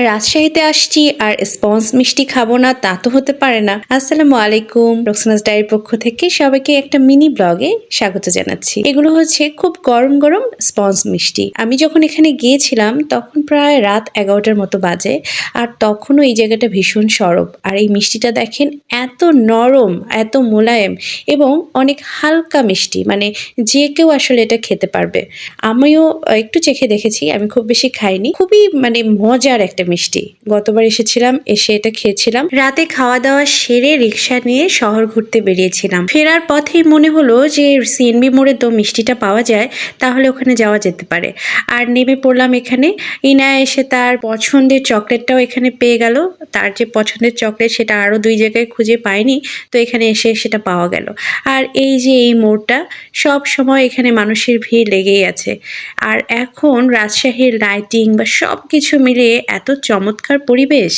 রাজশাহীতে আসছি আর স্পঞ্জ মিষ্টি খাবো না তা তো হতে পারে না। আসসালামু আলাইকুম, রোকসানাস ডায়ের পক্ষ থেকে সবাইকে একটা মিনি ব্লগে স্বাগত জানাচ্ছি। এগুলো হচ্ছে খুব গরম গরম স্পঞ্জ মিষ্টি। আমি যখন এখানে গিয়েছিলাম তখন প্রায় রাত 11টার মতো বাজে, আর তখনও এই জায়গাটা ভীষণ সরব। আর এই মিষ্টিটা দেখেন এত নরম, এত মোলায়েম এবং অনেক হালকা মিষ্টি, মানে যে কেউ আসলে এটা খেতে পারবে। আমিও একটু চেখে দেখেছি, আমি খুব বেশি খাইনি। খুবই মানে মজার একটা মিষ্টি। গতবার এসেছিলাম, এসে এটা খেয়েছিলাম। রাতে খাওয়া দাওয়া সেরে রিক্সা নিয়ে শহর ঘুরতে বেরিয়েছিলাম। ফেরার পথেই মনে হলো যে সিএনবি মোড়ে তো মিষ্টিটা পাওয়া যায়, তাহলে ওখানে যাওয়া যেতে পারে। আর নেমে পড়লাম এখানে। ইনা এসে তার পছন্দের চকলেটটাও এখানে পেয়ে গেল। তার যে পছন্দের চকলেট সেটা আরও 2 জায়গায় খুঁজে পায়নি, তো এখানে এসে সেটা পাওয়া গেল। আর এই যে এই মোড়টা, সব সময় এখানে মানুষের ভিড় লেগেই আছে। আর এখন রাজশাহীর লাইটিং বা সব কিছু মিলিয়ে এত চমৎকার পরিবেশ।